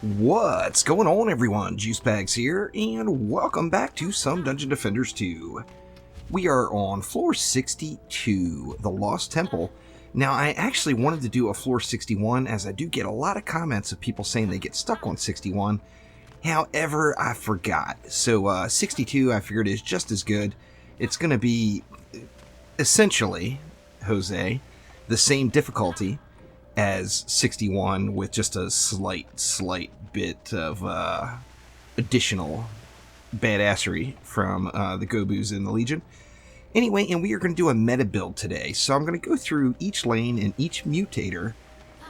What's going on, everyone? Juicebags here, and welcome back to some Dungeon Defenders 2. We are on floor 62, the Lost Temple. Now, I actually wanted to do a floor 61, as I do get a lot of comments of people saying they get stuck on 61. However, I forgot. So 62, I figured, is just as good. It's going to be, essentially, Jose, the same difficulty as 61 with just a slight bit of additional badassery from the Gobus in the Legion. Anyway, and we are going to do a meta build today. So I'm going to go through each lane and each mutator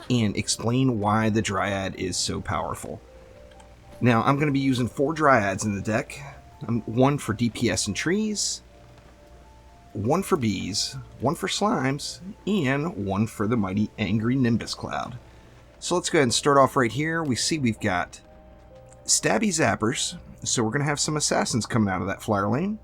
and explain why the Dryad is so powerful. Now, I'm going to be using 4 Dryads in the deck. One for DPS and trees, one for bees, one for slimes, and one for the mighty angry Nimbus Cloud. So let's go ahead and start off right here. We see we've got stabby zappers, so we're going to have some assassins coming out of that flyer lane.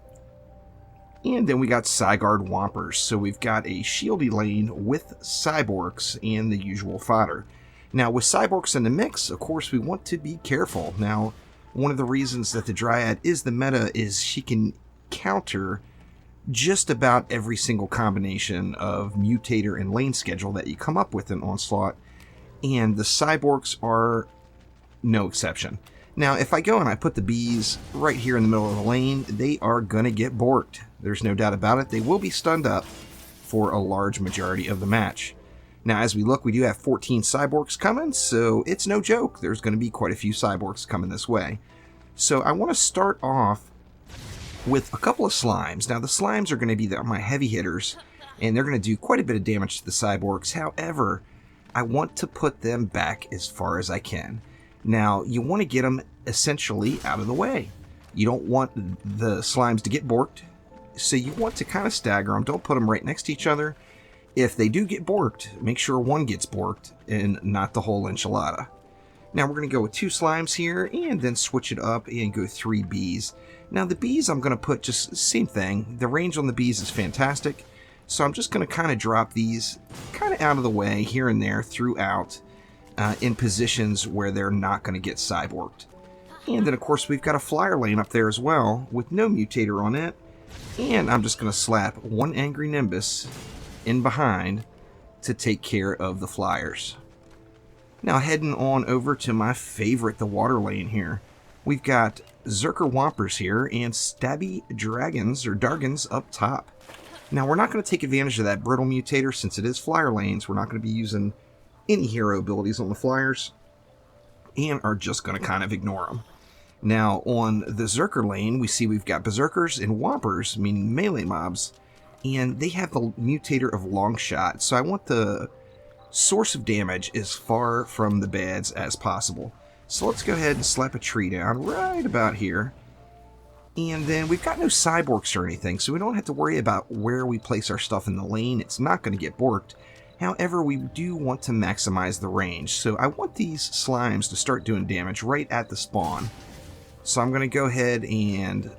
And then we got Sigard Wompers, so we've got a shieldy lane with cyborgs and the usual fodder. Now with cyborgs in the mix, of course we want to be careful. Now, one of the reasons that the Dryad is the meta is she can counter just about every single combination of mutator and lane schedule that you come up with in Onslaught, and the cyborgs are no exception. Now, if I go and I put the bees right here in the middle of the lane, they are going to get borked. There's no doubt about it. They will be stunned up for a large majority of the match. Now, as we look, we do have 14 cyborgs coming, so it's no joke. There's going to be quite a few cyborgs coming this way. So I want to start off with a couple of slimes. Now, the slimes are going to be my heavy hitters, and they're going to do quite a bit of damage to the cyborgs. However, I want to put them back as far as I can. Now, you want to get them essentially out of the way. You don't want the slimes to get borked, so you want to kind of stagger them. Don't put them right next to each other. If they do get borked, make sure one gets borked and not the whole enchilada. Now, we're going to go with 2 slimes here and then switch it up and go 3 bees. Now, the bees, I'm going to put just the same thing. The range on the bees is fantastic, so I'm just going to kind of drop these kind of out of the way here and there throughout in positions where they're not going to get cyborged. And then, of course, we've got a flyer lane up there as well with no mutator on it. And I'm just going to slap 1 angry Nimbus in behind to take care of the flyers. Now, heading on over to my favorite, the water lane here. We've got Zerker Wompers here and Stabby Dragons or Dargans up top. Now, we're not going to take advantage of that brittle mutator since it is flyer lanes. We're not going to be using any hero abilities on the flyers and are just going to kind of ignore them. Now, on the Zerker lane, we see we've got Berserkers and Wompers, meaning melee mobs, and they have the mutator of Longshot, so I want the source of damage as far from the bads as possible. So let's go ahead and slap a tree down right about here. And then we've got no cyborgs or anything, so we don't have to worry about where we place our stuff in the lane. It's not going to get borked. However, we do want to maximize the range. So I want these slimes to start doing damage right at the spawn. So I'm going to go ahead and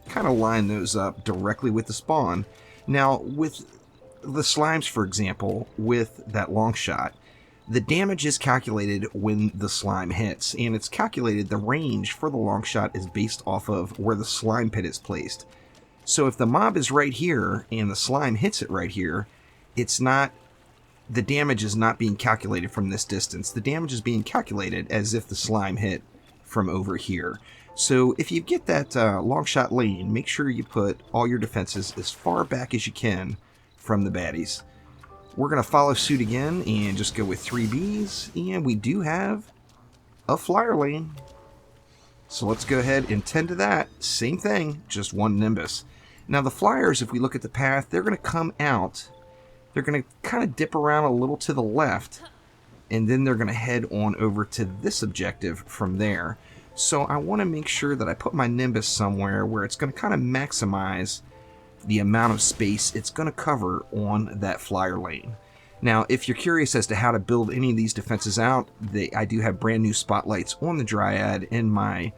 kind of line those up directly with the spawn. Now, with the slimes, for example, with that long shot, the damage is calculated when the slime hits, and it's calculated the range for the long shot is based off of where the slime pit is placed. So if the mob is right here and the slime hits it right here, it's not, the damage is not being calculated from this distance. The damage is being calculated as if the slime hit from over here. So if you get that long shot lane, make sure you put all your defenses as far back as you can from the baddies. We're going to follow suit again and just go with 3 bees, and we do have a flyer lane. So let's go ahead and tend to that. Same thing, just 1 Nimbus. Now the flyers, if we look at the path, they're going to come out. They're going to kind of dip around a little to the left, and then they're going to head on over to this objective from there. So I want to make sure that I put my Nimbus somewhere where it's going to kind of maximize the amount of space it's going to cover on that flyer lane. Now, if you're curious as to how to build any of these defenses out, I do have brand new spotlights on the Dryad in my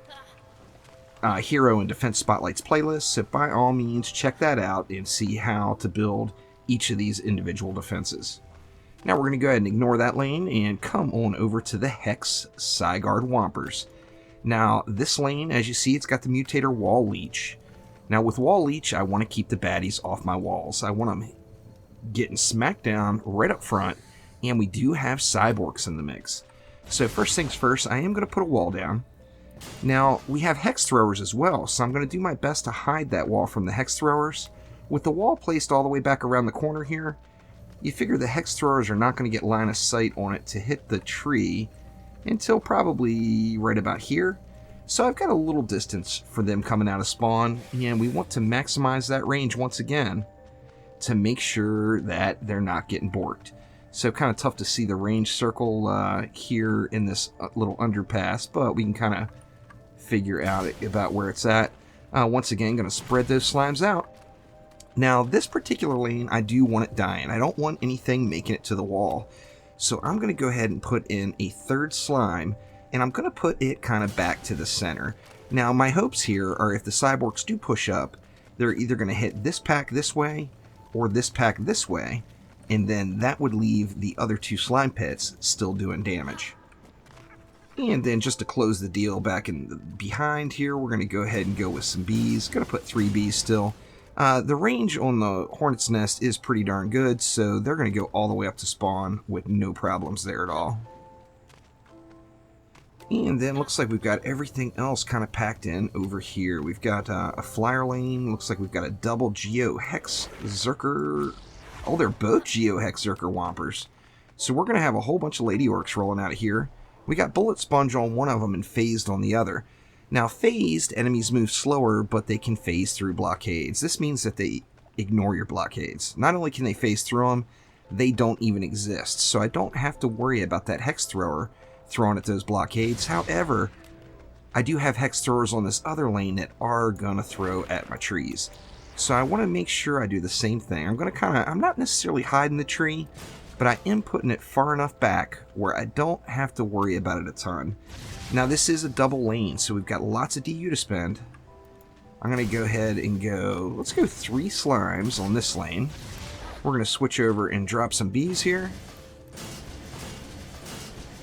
Hero and Defense Spotlights playlist, so by all means check that out and see how to build each of these individual defenses. Now we're going to go ahead and ignore that lane and come on over to the Hex Sigard Whompers. Now this lane, as you see, it's got the Mutator Wall Leech. Now with Wall Leech, I want to keep the baddies off my walls. I want them getting smacked down right up front, and we do have Cyborgs in the mix. So first things first, I am going to put a wall down. Now we have Hex Throwers as well, so I'm going to do my best to hide that wall from the Hex Throwers. With the wall placed all the way back around the corner here, you figure the Hex Throwers are not going to get line of sight on it to hit the tree until probably right about here. So I've got a little distance for them coming out of spawn, and we want to maximize that range once again to make sure that they're not getting borked. So kind of tough to see the range circle here in this little underpass, but we can kind of figure out about where it's at. Once again, going to spread those slimes out. Now, this particular lane, I do want it dying. I don't want anything making it to the wall. So I'm going to go ahead and put in a third slime, and I'm going to put it kind of back to the center. Now, my hopes here are if the Cyborgs do push up, they're either going to hit this pack this way or this pack this way, and then that would leave the other two slime pits still doing damage. And then just to close the deal back behind here, we're going to go ahead and go with some bees. Going to put 3 bees still. The range on the Hornet's Nest is pretty darn good, so they're going to go all the way up to spawn with no problems there at all. And then looks like we've got everything else kind of packed in over here. We've got a flyer lane. Looks like we've got a double Geo Hex Zerker. Oh, they're both Geo Hex Zerker Whompers. So we're going to have a whole bunch of Lady Orcs rolling out of here. We got Bullet Sponge on one of them and Phased on the other. Now, phased, enemies move slower, but they can phase through blockades. This means that they ignore your blockades. Not only can they phase through them, they don't even exist. So I don't have to worry about that Hex Thrower throwing at those blockades. However, I do have Hex Throwers on this other lane that are going to throw at my trees. So I want to make sure I do the same thing. I'm not necessarily hiding the tree, but I am putting it far enough back where I don't have to worry about it a ton. Now this is a double lane, so we've got lots of DU to spend. I'm going to go ahead and let's go 3 slimes on this lane. We're going to switch over and drop some bees here.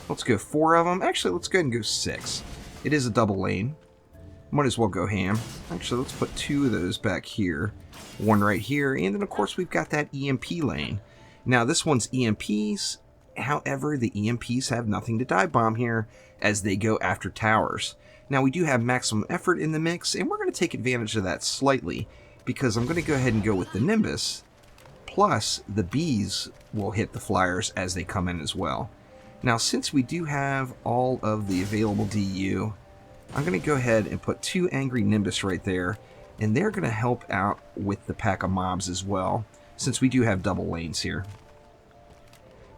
Let's go 4 of them. Actually, let's go ahead and go 6. It is a double lane. Might as well go ham. Actually, let's put 2 of those back here. 1 right here, and then of course we've got that EMP lane. Now this one's EMPs. However, the EMPs have nothing to dive bomb here as they go after towers. Now we do have maximum effort in the mix, and we're going to take advantage of that slightly because I'm going to go ahead and go with the Nimbus, plus the bees will hit the flyers as they come in as well. Now since we do have all of the available DU, I'm going to go ahead and put 2 Angry Nimbus right there, and they're going to help out with the pack of mobs as well, since we do have double lanes here.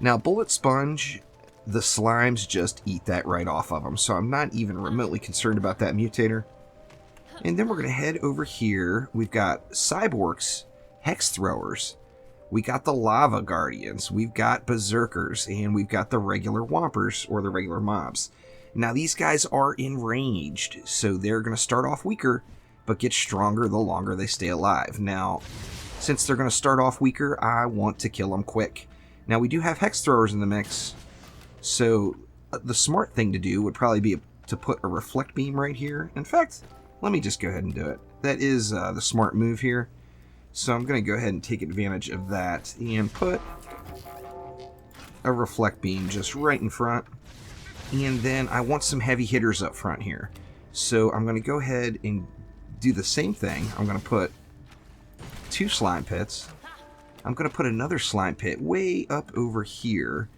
Now Bullet Sponge, the slimes just eat that right off of them, so I'm not even remotely concerned about that mutator. And then we're going to head over here. We've got Cyborgs, Hex Throwers, we got the Lava Guardians, we've got Berserkers, and we've got the regular Whompers, or the regular mobs. Now these guys are enraged, so they're going to start off weaker, but get stronger the longer they stay alive. Now, since they're going to start off weaker, I want to kill them quick. Now we do have Hex Throwers in the mix, so the smart thing to do would probably be to put a Reflect Beam right here. In fact, let me just go ahead and do it. That is the smart move here. So I'm going to go ahead and take advantage of that and put a Reflect Beam just right in front. And then I want some heavy hitters up front here. So I'm going to go ahead and do the same thing. I'm going to put 2 slime pits. I'm going to put another slime pit way up over here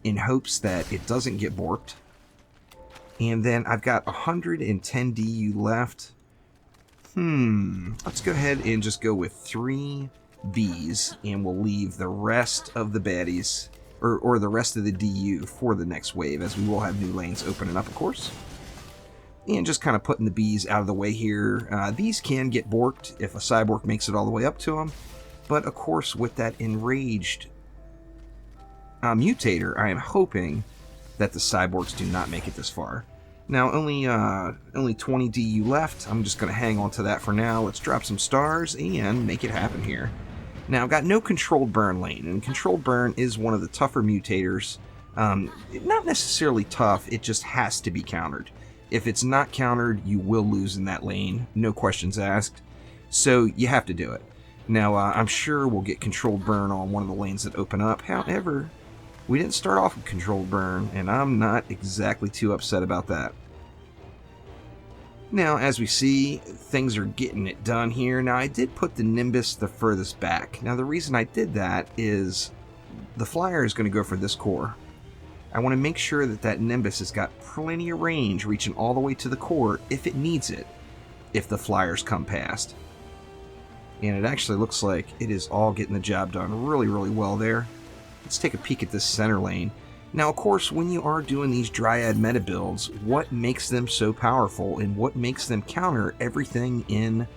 in hopes that it doesn't get borked. And then I've got 110 DU left. Let's go ahead and just go with 3 bees, and we'll leave the rest of the baddies, or the rest of the DU for the next wave, as we will have new lanes opening up, of course. And just kind of putting the bees out of the way here. These can get borked if a Cyborg makes it all the way up to them. But of course, with that enraged mutator, I am hoping that the Cyborgs do not make it this far. Now, only 20 DU left. I'm just going to hang on to that for now. Let's drop some stars and make it happen here. Now, I've got no controlled burn lane, and controlled burn is one of the tougher mutators. Not necessarily tough, it just has to be countered. If it's not countered, you will lose in that lane, no questions asked. So you have to do it. Now, I'm sure we'll get controlled burn on one of the lanes that open up. However, we didn't start off with controlled burn, and I'm not exactly too upset about that. Now, as we see, things are getting it done here. Now, I did put the Nimbus the furthest back. Now, the reason I did that is the flyer is going to go for this core. I want to make sure that that Nimbus has got plenty of range reaching all the way to the core if it needs it, if the flyers come past. And it actually looks like it is all getting the job done really, really well there. Let's take a peek at this center lane. Now, of course, when you are doing these Dryad meta builds, what makes them so powerful and what makes them counter everything in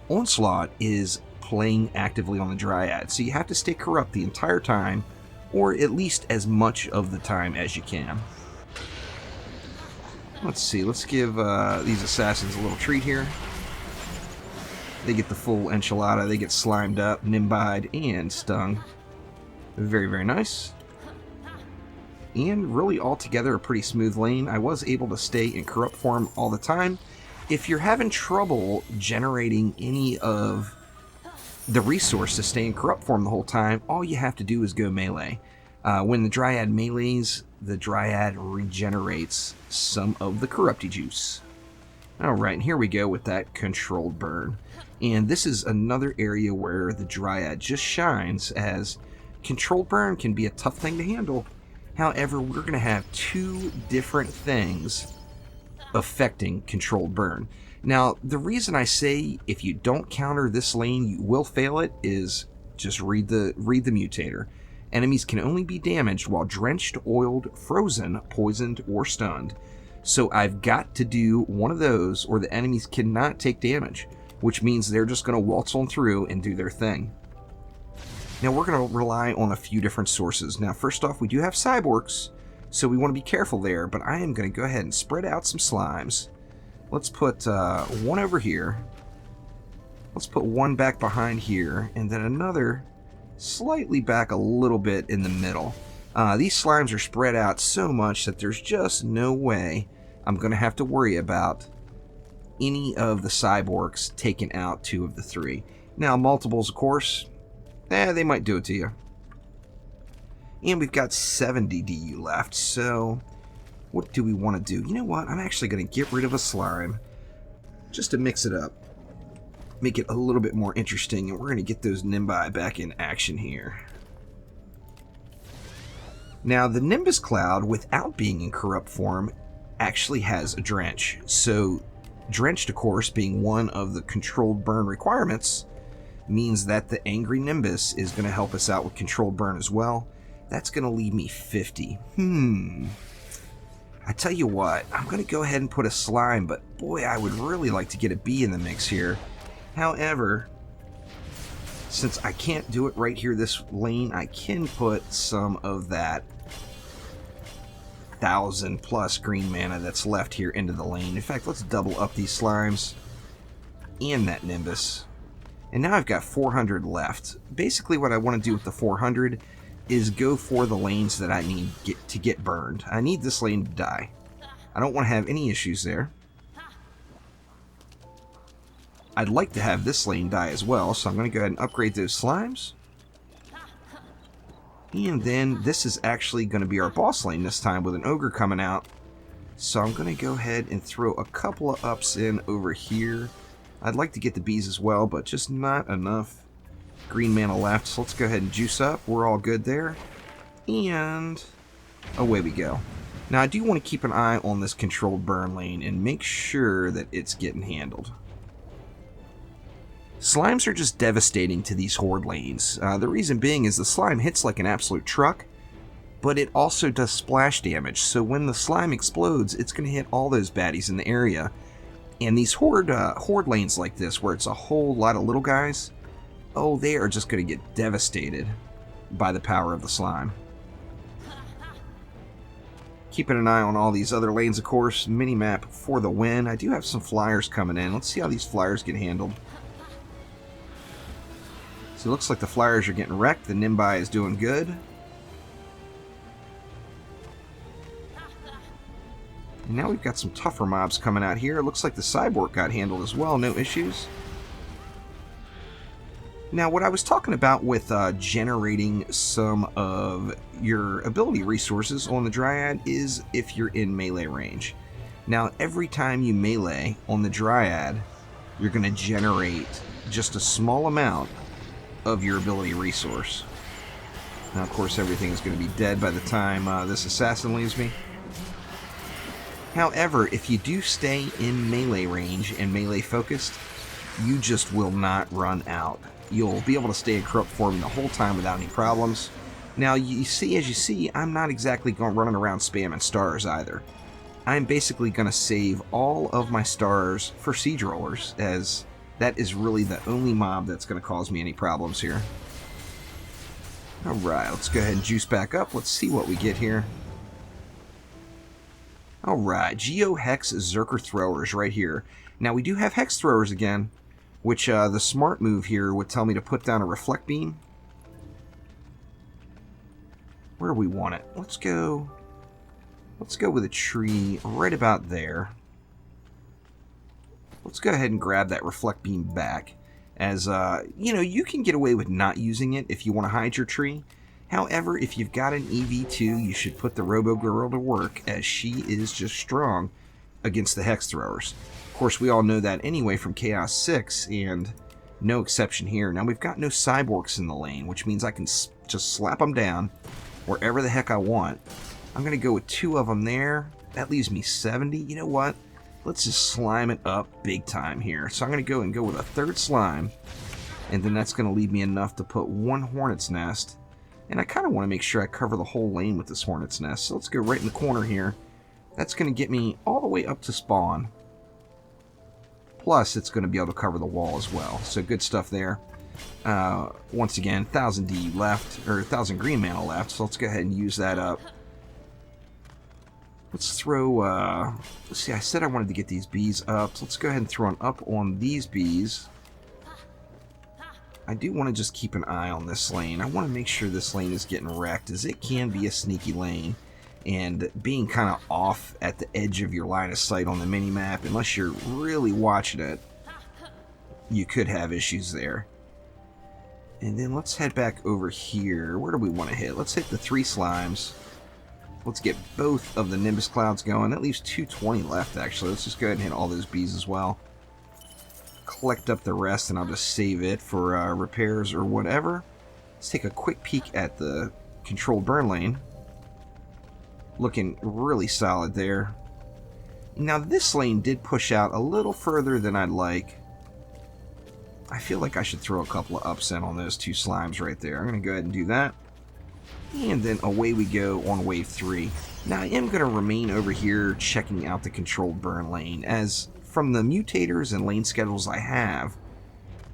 Onslaught is playing actively on the Dryad. So you have to stay corrupt the entire time, or at least as much of the time as you can. Let's see, let's give these assassins a little treat here. They get the full enchilada, they get slimed up, nimbied, and stung. Very, very nice. And really altogether a pretty smooth lane. I was able to stay in corrupt form all the time. If you're having trouble generating any of the resource to stay in corrupt form the whole time, all you have to do is go melee. When the Dryad melees, the Dryad regenerates some of the corrupty juice. Alright, and here we go with that controlled burn. And this is another area where the Dryad just shines, as controlled burn can be a tough thing to handle. However, we're going to have two different things affecting controlled burn. Now, the reason I say if you don't counter this lane, you will fail it, is just read the mutator. Enemies can only be damaged while drenched, oiled, frozen, poisoned, or stunned. So I've got to do one of those, or the enemies cannot take damage, which means they're just going to waltz on through and do their thing. Now, we're going to rely on a few different sources. Now, first off, we do have cyborgs, so we want to be careful there, but I am going to go ahead and spread out some slimes. Let's put one over here. Let's put one back behind here, and then another slightly back a little bit in the middle. These slimes are spread out so much that there's just no way I'm going to have to worry about any of the cyborgs taking out two of the three. Now, multiples, of course, they might do it to you. And we've got 70 DU left, so what do we want to do? You know what? I'm actually going to get rid of a slime just to mix it up. Make it a little bit more interesting, and we're going to get those Nimbi back in action here. Now, the Nimbus Cloud, without being in corrupt form, actually has a drench. So, drenched, of course, being one of the controlled burn requirements, means that the Angry Nimbus is going to help us out with controlled burn as well. That's going to leave me 50. I tell you what, I'm going to go ahead and put a slime, but boy, I would really like to get a bee in the mix here. However, since I can't do it right here this lane, I can put some of that 1,000+ green mana that's left here into the lane. In fact, let's double up these slimes and that Nimbus. And now I've got 400 left. Basically what I want to do with the 400 is go for the lanes that I need to get burned. I need this lane to die. I don't want to have any issues there. I'd like to have this lane die as well, so I'm going to go ahead and upgrade those slimes. And then this is actually going to be our boss lane this time with an ogre coming out. So I'm going to go ahead and throw a couple of ups in over here. I'd like to get the bees as well, but just not enough green mana left. So let's go ahead and juice up. We're all good there. And away we go. Now I do want to keep an eye on this controlled burn lane and make sure that it's getting handled. Slimes are just devastating to these horde lanes. The reason being is the slime hits like an absolute truck, but it also does splash damage. So when the slime explodes, it's going to hit all those baddies in the area. And these horde lanes like this, where it's a whole lot of little guys, oh, they are just going to get devastated by the power of the slime. Keeping an eye on all these other lanes, of course. Minimap for the win. I do have some flyers coming in. Let's see how these flyers get handled. So it looks like the flyers are getting wrecked. The Nimbi is doing good. And now we've got some tougher mobs coming out here. It looks like the Cyborg got handled as well. No issues. Now, what I was talking about with generating some of your ability resources on the Dryad is if you're in melee range. Now, every time you melee on the Dryad, you're going to generate just a small amount of your ability resource. Now, of course, everything is going to be dead by the time this assassin leaves me. However, if you do stay in melee range and melee focused, you just will not run out. You'll be able to stay in corrupt form the whole time without any problems. Now, as you see, I'm not exactly running around spamming stars either. I'm basically going to save all of my stars for siege rollers, as that is really the only mob that's going to cause me any problems here. Alright, let's go ahead and juice back up. Let's see what we get here. Alright, Geo-Hex Zerker Throwers right here. Now, we do have Hex Throwers again, which the smart move here would tell me to put down a Reflect Beam. Where do we want it? Let's go with a tree right about there. Let's go ahead and grab that Reflect Beam back. As, you know, you can get away with not using it if you want to hide your tree. However, if you've got an EV2, you should put the Robo Girl to work, as she is just strong against the Hex Throwers. Of course, we all know that anyway from Chaos 6, and no exception here. Now, we've got no Cyborgs in the lane, which means I can just slap them down wherever the heck I want. I'm going to go with 2 of them there. That leaves me 70. You know what? Let's just slime it up big time here. So I'm going to go with a 3rd slime, and then that's going to leave me enough to put 1 Hornet's Nest. And I kind of want to make sure I cover the whole lane with this Hornet's Nest. So let's go right in the corner here. That's going to get me all the way up to spawn. Plus, it's going to be able to cover the wall as well. So good stuff there. Once again, 1000 D left, or 1000 green mana left. So let's go ahead and use that up. Let's throw, let's see, I said I wanted to get these bees up. So let's go ahead and throw an up on these bees. I do want to just keep an eye on this lane. I want to make sure this lane is getting wrecked, as it can be a sneaky lane. And being kind of off at the edge of your line of sight on the mini-map, unless you're really watching it, you could have issues there. And then let's head back over here. Where do we want to hit? Let's hit the 3 slimes. Let's get both of the Nimbus Clouds going. That leaves 220 left, actually. Let's just go ahead and hit all those bees as well. Collect up the rest, and I'll just save it for repairs or whatever. Let's take a quick peek at the controlled burn lane. Looking really solid there. Now, this lane did push out a little further than I'd like. I feel like I should throw a couple of ups in on those 2 slimes right there. I'm going to go ahead and do that. And then away we go on wave 3. Now, I am going to remain over here checking out the controlled burn lane, as from the mutators and lane schedules I have,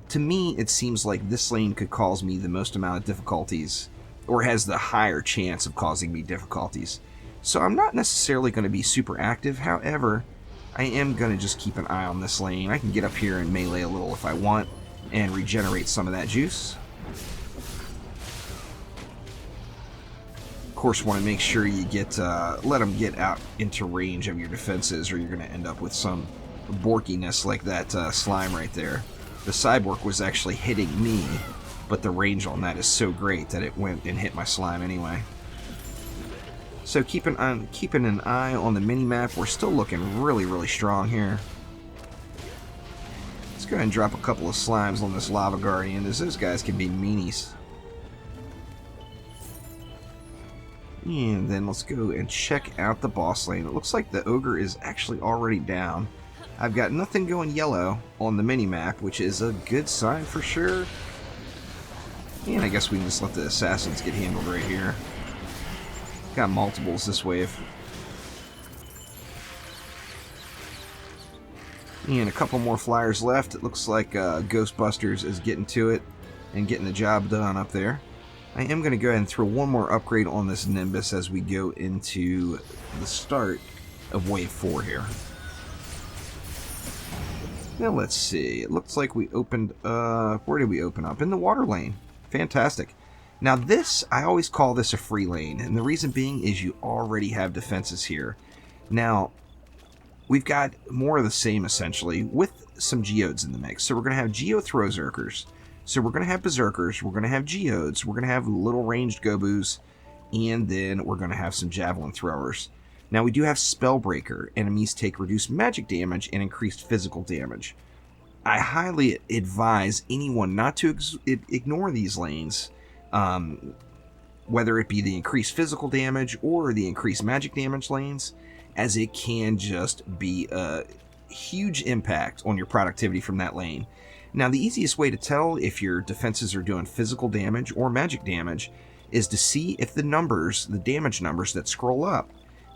to me it seems like this lane could cause me the most amount of difficulties, or has the higher chance of causing me difficulties. So I'm not necessarily going to be super active. However, I am going to just keep an eye on this lane. I can get up here and melee a little if I want and regenerate some of that juice. Of course, want to make sure you get let them get out into range of your defenses, or you're going to end up with some borkiness like that slime right there. The Cyborg was actually hitting me, but the range on that is so great that it went and hit my slime anyway. So keeping an eye on the mini-map. We're still looking really, really strong here. Let's go ahead and drop a couple of slimes on this Lava Guardian, as those guys can be meanies. And then let's go and check out the boss lane. It looks like the Ogre is actually already down. I've got nothing going yellow on the mini-map, which is a good sign for sure. And I guess we can just let the assassins get handled right here. Got multiples this wave. And a couple more flyers left. It looks like Ghostbusters is getting to it and getting the job done up there. I am going to go ahead and throw one more upgrade on this Nimbus as we go into the start of wave 4 here. Now let's see. It looks like we opened where did we open up? In the water lane. Fantastic. Now this, I always call this a free lane, and the reason being is you already have defenses here. Now, we've got more of the same essentially with some geodes in the mix. So we're going to have geo throw zerkers. So we're going to have berserkers, we're going to have geodes, we're going to have little ranged gobus, and then we're going to have some javelin throwers. Now we do have Spellbreaker. Enemies take reduced magic damage and increased physical damage. I highly advise anyone not to ignore these lanes, whether it be the increased physical damage or the increased magic damage lanes, as it can just be a huge impact on your productivity from that lane. Now, the easiest way to tell if your defenses are doing physical damage or magic damage is to see if the numbers, the damage numbers that scroll up,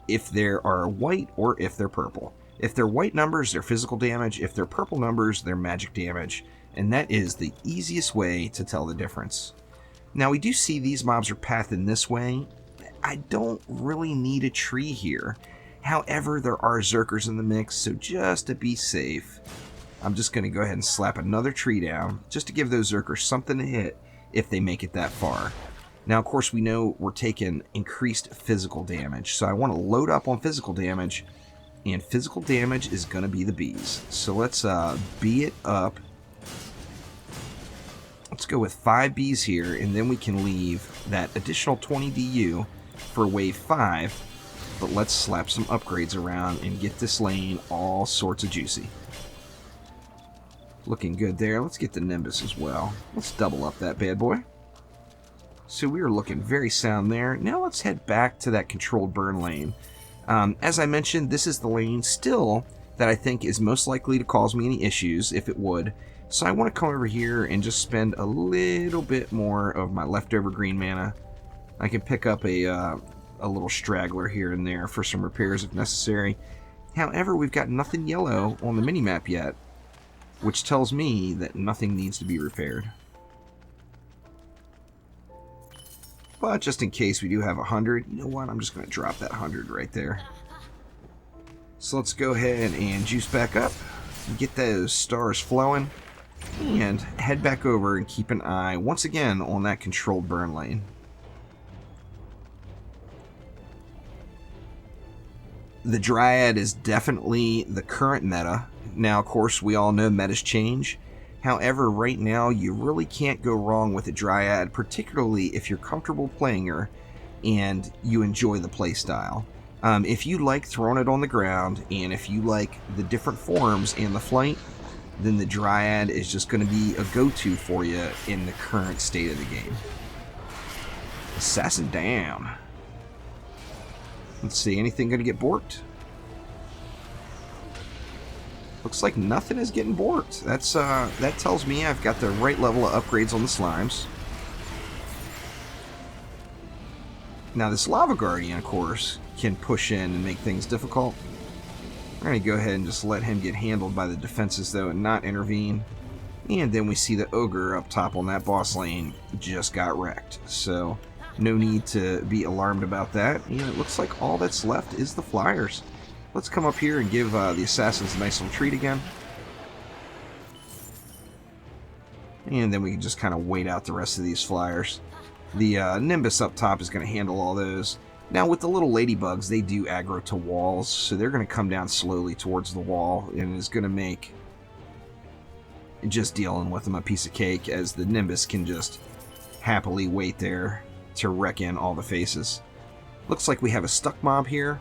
if they are white or if they're purple. If they're white numbers, they're physical damage. If they're purple numbers, they're magic damage. And that is the easiest way to tell the difference. Now, we do see these mobs are pathing this way. I don't really need a tree here. However, there are Zerkers in the mix, so just to be safe, I'm just going to go ahead and slap another tree down, just to give those Zerkers something to hit if they make it that far. Now, of course, we know we're taking increased physical damage, so I want to load up on physical damage, and physical damage is going to be the bees. So let's bee it up. Let's go with 5 bees here, and then we can leave that additional 20 DU for wave 5, but let's slap some upgrades around and get this lane all sorts of juicy. Looking good there. Let's get the Nimbus as well. Let's double up that bad boy. So we are looking very sound there. Now let's head back to that controlled burn lane. As I mentioned, this is the lane still that I think is most likely to cause me any issues, if it would. So I want to come over here and just spend a little bit more of my leftover green mana. I can pick up a little straggler here and there for some repairs if necessary. However, we've got nothing yellow on the minimap yet, which tells me that nothing needs to be repaired. But just in case we do have 100, you know what? I'm just going to drop that 100 right there. So let's go ahead and juice back up, get those stars flowing, and head back over and keep an eye once again on that controlled burn lane. The Dryad is definitely the current meta. Now, of course, we all know metas change. However, right now, you really can't go wrong with a Dryad, particularly if you're comfortable playing her and you enjoy the playstyle. If you like throwing it on the ground, and if you like the different forms and the flight, then the Dryad is just going to be a go-to for you in the current state of the game. Assassin down. Let's see, anything going to get borked? Looks like nothing is getting borked. That tells me I've got the right level of upgrades on the slimes. Now this Lava Guardian, of course, can push in and make things difficult. We're going to go ahead and just let him get handled by the defenses, though, and not intervene. And then we see the Ogre up top on that boss lane just got wrecked. So no need to be alarmed about that. And it looks like all that's left is the Flyers. Let's come up here and give the Assassins a nice little treat again. And then we can just kind of wait out the rest of these Flyers. The Nimbus up top is going to handle all those. Now with the little ladybugs, they do aggro to walls, so they're going to come down slowly towards the wall, and is going to make just dealing with them a piece of cake, as the Nimbus can just happily wait there to wreck in all the faces. Looks like we have a stuck mob here,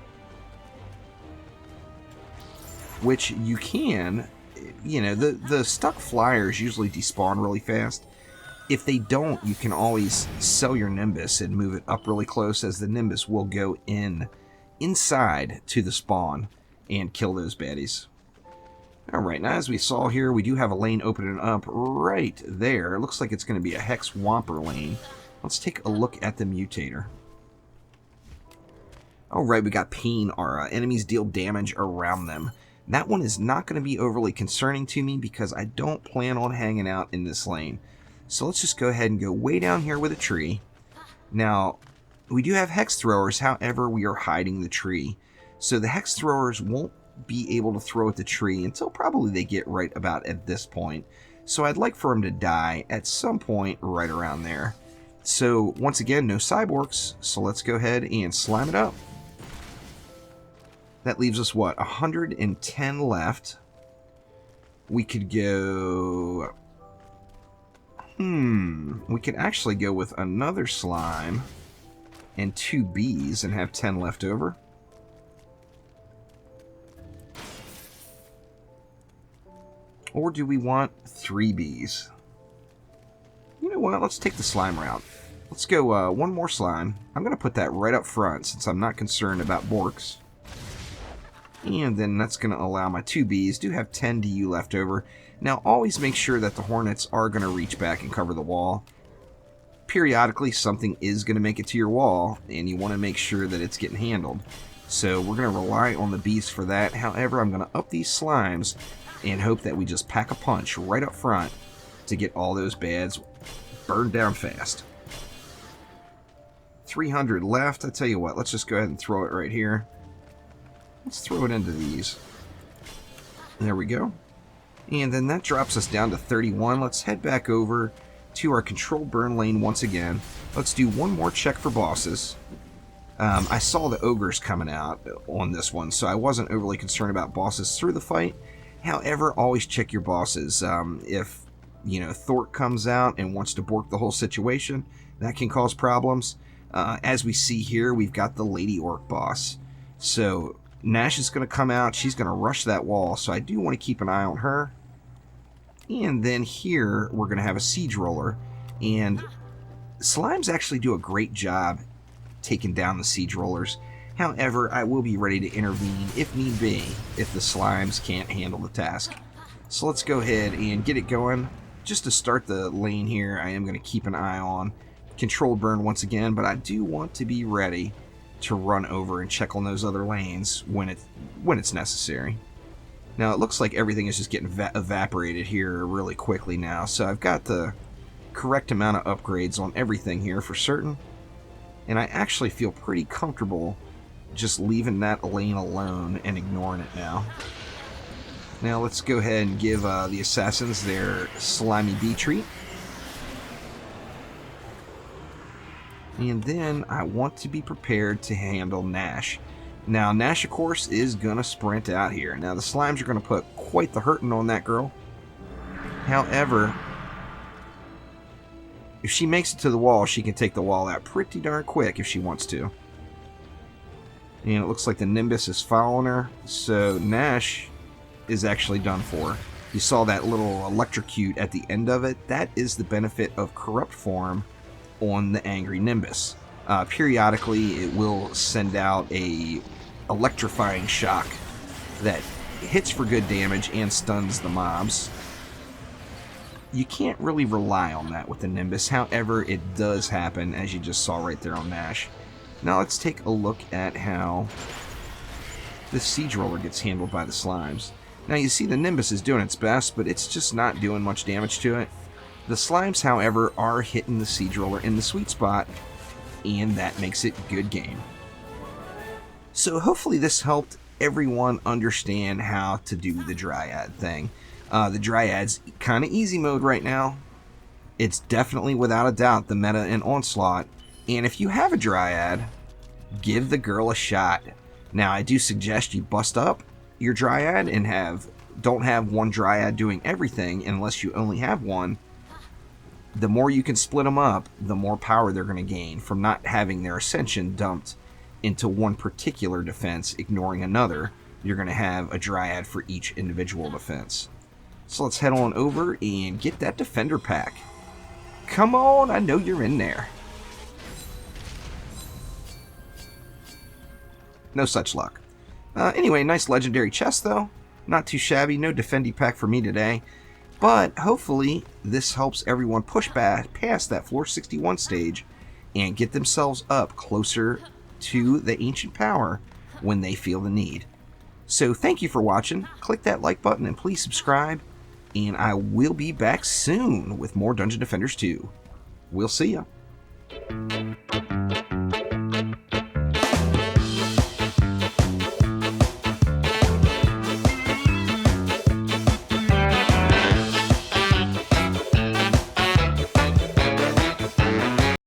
which you can, you know, the stuck Flyers usually despawn really fast. If they don't, you can always sell your Nimbus and move it up really close, as the Nimbus will go inside to the spawn and kill those baddies. Alright, now as we saw here, we do have a lane opening up right there. It looks like it's going to be a Hex Whomper lane. Let's take a look at the Mutator. Alright, we got Pain Aura. Enemies deal damage around them. That one is not going to be overly concerning to me because I don't plan on hanging out in this lane. So let's just go ahead and go way down here with a tree. Now, we do have Hex Throwers, however, we are hiding the tree. So the Hex Throwers won't be able to throw at the tree until probably they get right about at this point. So I'd like for them to die at some point right around there. So once again, no cyborgs, so let's go ahead and slime it up. That leaves us, what, 110 left. We could go... we could actually go with another slime and 2 bees and have 10 left over. Or do we want 3 bees? You know what? Let's take the slime route. Let's go one more slime. I'm going to put that right up front since I'm not concerned about borks. And then that's going to allow my 2 bees to have 10 DU left over. Now, always make sure that the hornets are going to reach back and cover the wall. Periodically, something is going to make it to your wall, and you want to make sure that it's getting handled. So we're going to rely on the bees for that. However, I'm going to up these slimes and hope that we just pack a punch right up front to get all those bads burned down fast. 300 left. I tell you what, let's just go ahead and throw it right here. Let's throw it into these. There we go. And then that drops us down to 31. Let's head back over to our controlled burn lane once again. Let's do one more check for bosses. I saw the ogres coming out on this one, so I wasn't overly concerned about bosses through the fight. However, always check your bosses. If, you know, Thort comes out and wants to bork the whole situation, that can cause problems. As we see here, we've got the Lady Orc boss. So Nash is going to come out. She's going to rush that wall, so I do want to keep an eye on her. And then here, we're going to have a siege roller. And slimes actually do a great job taking down the siege rollers. However, I will be ready to intervene if need be, if the slimes can't handle the task. So let's go ahead and get it going. Just to start the lane here, I am going to keep an eye on controlled burn once again, but I do want to be ready to run over and check on those other lanes when it's necessary. Now it looks like everything is just getting evaporated here really quickly now, so I've got the correct amount of upgrades on everything here for certain, and I actually feel pretty comfortable just leaving that lane alone and ignoring it now. Now let's go ahead and give the assassins their slimy bee treat. And then I want to be prepared to handle Nash. Now Nash, of course, is going to sprint out here. Now the slimes are going to put quite the hurting on that girl. However, if she makes it to the wall, she can take the wall out pretty darn quick if she wants to. And it looks like the Nimbus is following her, so Nash is actually done for. You saw that little electrocute at the end of it. That is the benefit of corrupt form on the angry Nimbus. Periodically, it will send out a electrifying shock that hits for good damage and stuns the mobs. You can't really rely on that with the Nimbus. However, it does happen, as you just saw right there on Nash. Now let's take a look at how the siege roller gets handled by the slimes. Now you see the Nimbus is doing its best, but it's just not doing much damage to it. The slimes, however, are hitting the siege roller in the sweet spot, and that makes it good game. So hopefully this helped everyone understand how to do the Dryad thing. The Dryad's kind of easy mode right now. It's definitely, without a doubt, the meta in Onslaught. And if you have a Dryad, give the girl a shot. Now, I do suggest you bust up your Dryad and don't have one Dryad doing everything unless you only have one. The more you can split them up, the more power they're going to gain from not having their ascension dumped into one particular defense, ignoring another. You're going to have a Dryad for each individual defense. So let's head on over and get that defender pack. Come on, I know you're in there. No such luck. Anyway, nice legendary chest though. Not too shabby, no defendy pack for me today. But hopefully this helps everyone push back past that floor 61 stage and get themselves up closer to the ancient power when they feel the need. So thank you for watching. Click that like button and please subscribe. And I will be back soon with more Dungeon Defenders 2. We'll see ya.